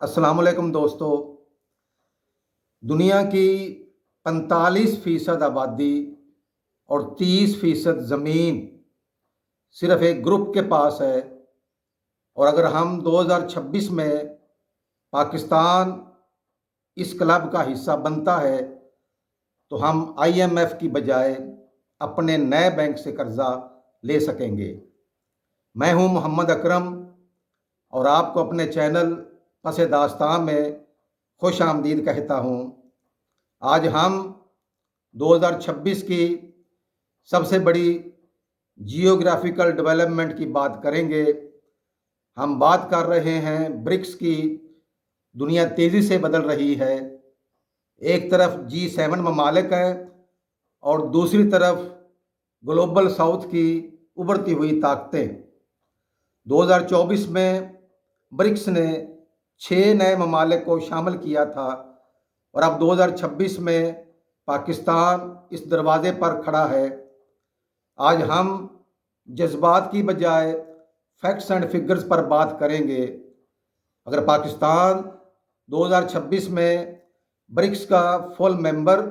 अस्सलाम वालेकुम दोस्तों। दुनिया की 45% आबादी और 30% ज़मीन सिर्फ एक ग्रुप के पास है। और अगर हम 2026 में पाकिस्तान इस क्लब का हिस्सा बनता है तो हम IMF की बजाय अपने नए बैंक से कर्जा ले सकेंगे। मैं हूं मोहम्मद अकरम और आपको अपने चैनल पसे दास्तान में खुश आमदीद कहता हूं। आज हम 2026 की सबसे बड़ी जियोग्राफिकल डेवलपमेंट की बात करेंगे। हम बात कर रहे हैं ब्रिक्स की। दुनिया तेज़ी से बदल रही है। एक तरफ G7 ममालिक है और दूसरी तरफ ग्लोबल साउथ की उभरती हुई ताकतें। 2024 में ब्रिक्स ने 6 नए ममालिक को शामिल किया था और अब 2026 में पाकिस्तान इस दरवाजे पर खड़ा है। आज हम जज्बात की बजाय फैक्ट्स एंड फिगर्स पर बात करेंगे। अगर पाकिस्तान 2026 में ब्रिक्स का फुल मेंबर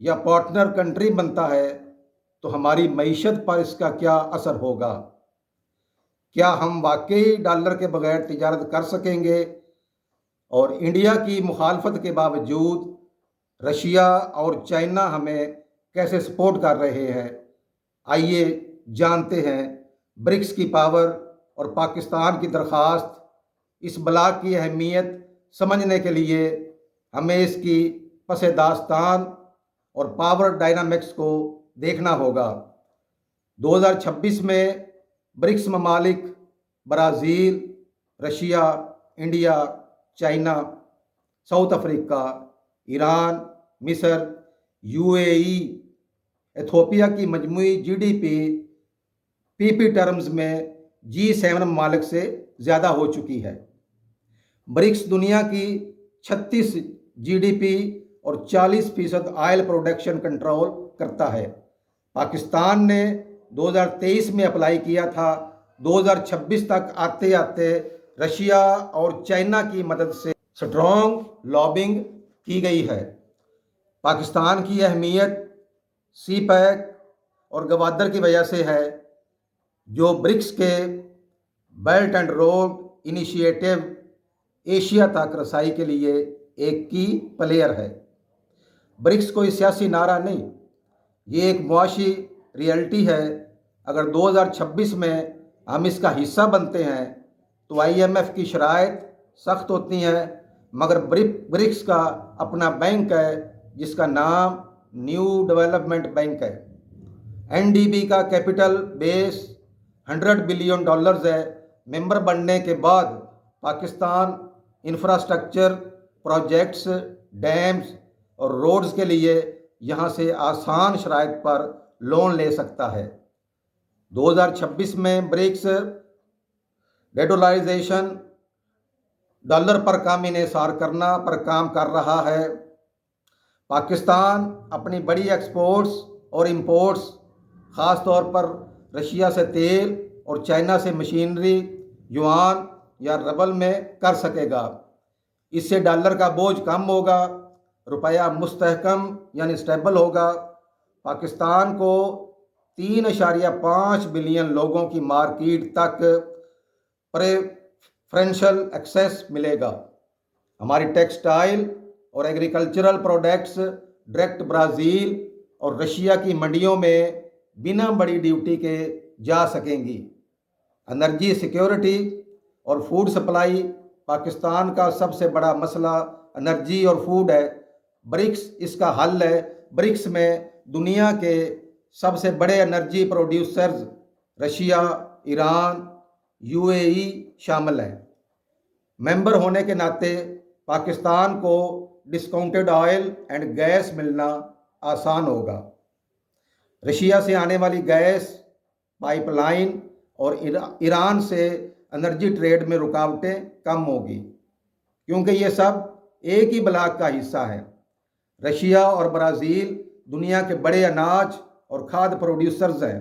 या पार्टनर कंट्री बनता है तो हमारी मईशत पर इसका क्या असर होगा? क्या हम वाकई डॉलर के बगैर तिजारत कर सकेंगे? और इंडिया की मुखालफत के बावजूद रशिया और चाइना हमें कैसे सपोर्ट कर रहे हैं? आइए जानते हैं ब्रिक्स की पावर और पाकिस्तान की दरख्वास्त। इस ब्लॉक की अहमियत समझने के लिए हमें इसकी पसे दास्तान और पावर डायनामिक्स को देखना होगा। 2026 में ब्रिक्स ममालिक Brazil, Russia, India, China, south Africa, Iran, मिस्र, UAE, एथोपिया की मजमूई GDP PP टर्म्स में G7 ममालिक से ज़्यादा हो चुकी है। ब्रिक्स दुनिया की 36 GDP और 40% ऑयल प्रोडक्शन कंट्रोल करता है। पाकिस्तान ने 2023 में अप्लाई किया था। 2026 तक आते आते रशिया और चाइना की मदद से स्ट्रॉन्ग लॉबिंग की गई है। पाकिस्तान की अहमियत CPEC और गवादर की वजह से है, जो ब्रिक्स के belt and road initiative Asia तक रसाई के लिए एक की प्लेयर है। ब्रिक्स कोई सियासी नारा नहीं, ये एक मुआशी रियलिटी है। अगर 2026 में हम इसका हिस्सा बनते हैं तो IMF की शराइत सख्त होती हैं, मगर ब्रिक्स का अपना बैंक है जिसका नाम न्यू डेवलपमेंट बैंक है। NDB का कैपिटल बेस $100 बिलियन है। मेंबर बनने के बाद पाकिस्तान इंफ्रास्ट्रक्चर प्रोजेक्ट्स, डैम्स और रोड्स के लिए यहाँ से आसान शराइत पर लोन ले सकता है। 2026 में ब्रिक्स डेडोलाइजेशन डॉलर पर कम इन्हिसार करना पर काम कर रहा है। पाकिस्तान अपनी बड़ी एक्सपोर्ट्स और इंपोर्ट्स, ख़ास तौर पर रशिया से तेल और चाइना से मशीनरी, युआन या रबल में कर सकेगा। इससे डॉलर का बोझ कम होगा, रुपया मुस्तहकम यानी स्टेबल होगा। पाकिस्तान को 3.5 बिलियन लोगों की मार्केट तक प्रेफरेंशियल एक्सेस मिलेगा। हमारी टेक्सटाइल और एग्रीकल्चरल प्रोडक्ट्स डायरेक्ट ब्राज़ील और रशिया की मंडियों में बिना बड़ी ड्यूटी के जा सकेंगी। एनर्जी सिक्योरिटी और फूड सप्लाई पाकिस्तान का सबसे बड़ा मसला एनर्जी और फूड है। ब्रिक्स इसका हल है। ब्रिक्स में दुनिया के सबसे बड़े energy producers Russia, Iran, UAE शामिल हैं। मेंबर होने के नाते पाकिस्तान को डिस्काउंटेड ऑयल एंड गैस मिलना आसान होगा। रशिया से आने वाली गैस पाइपलाइन और ईरान से एनर्जी ट्रेड में रुकावटें कम होगी, क्योंकि ये सब एक ही ब्लॉक का हिस्सा है। रशिया और ब्राज़ील दुनिया के बड़े अनाज और खाद्य प्रोड्यूसर्स हैं।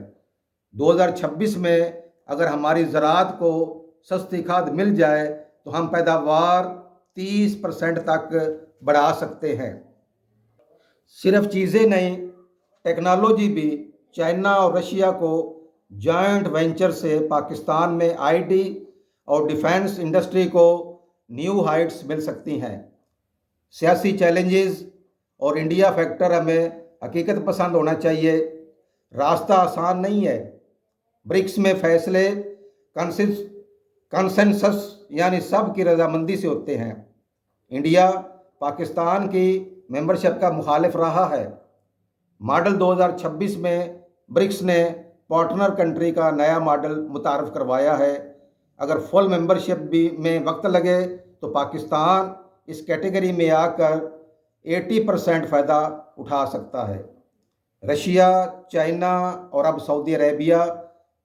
2026 में अगर हमारी ज़राअत को सस्ती खाद मिल जाए तो हम पैदावार 30% तक बढ़ा सकते हैं। सिर्फ चीज़ें नहीं, टेक्नोलॉजी भी। चाइना और रशिया को जॉइंट वेंचर से पाकिस्तान में आईटी और डिफेंस इंडस्ट्री को न्यू हाइट्स मिल सकती हैं। सियासी चैलेंजेस और इंडिया फैक्टर हमें हकीकत पसंद होना चाहिए। रास्ता आसान नहीं है। ब्रिक्स में फैसले कंसेंसस यानी सब की रजामंदी से होते हैं। इंडिया पाकिस्तान की मेंबरशिप का मुखालिफ रहा है। मॉडल 2026 में ब्रिक्स ने पार्टनर कंट्री का नया मॉडल मुतारफ़ करवाया है। अगर फुल मेंबरशिप भी में वक्त लगे तो पाकिस्तान इस कैटेगरी में आकर 80% फ़ायदा उठा सकता है। रशिया, चाइना और अब सऊदी अरेबिया,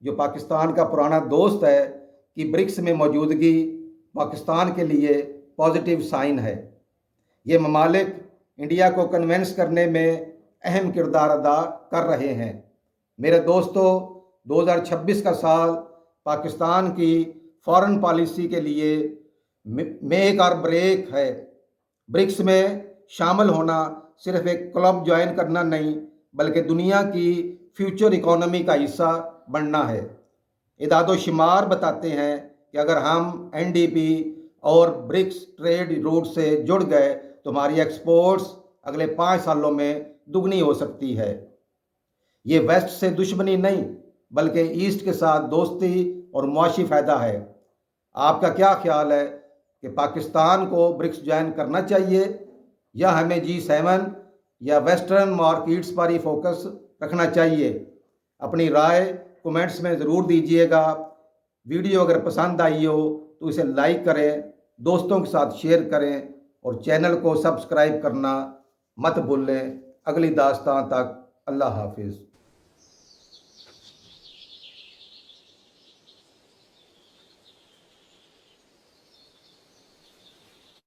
जो पाकिस्तान का पुराना दोस्त है, कि ब्रिक्स में मौजूदगी पाकिस्तान के लिए पॉजिटिव साइन है। ये ममालिक इंडिया को कन्विंस करने में अहम किरदार अदा कर रहे हैं। मेरे दोस्तों, 2026 का साल पाकिस्तान की फॉरेन पॉलिसी के लिए मेक और ब्रेक है। ब्रिक्स में शामिल होना सिर्फ एक क्लब ज्वाइन करना नहीं, बल्कि दुनिया की फ्यूचर इकोनॉमी का हिस्सा बनना है। इदादो शुमार बताते हैं कि अगर हम एनडीपी और ब्रिक्स ट्रेड रूट से जुड़ गए तो हमारी एक्सपोर्ट्स अगले 5 सालों में दुगनी हो सकती है। ये वेस्ट से दुश्मनी नहीं, बल्कि ईस्ट के साथ दोस्ती और मुआशी फ़ायदा है। आपका क्या ख्याल है कि पाकिस्तान को ब्रिक्स ज्वाइन करना चाहिए या हमें G7 या वेस्टर्न मार्केट्स पर ही फोकस रखना चाहिए? अपनी राय कमेंट्स में ज़रूर दीजिएगा। वीडियो अगर पसंद आई हो तो इसे लाइक करें, दोस्तों के साथ शेयर करें और चैनल को सब्सक्राइब करना मत भूलें। अगली दास्तान तक अल्लाह हाफिज़।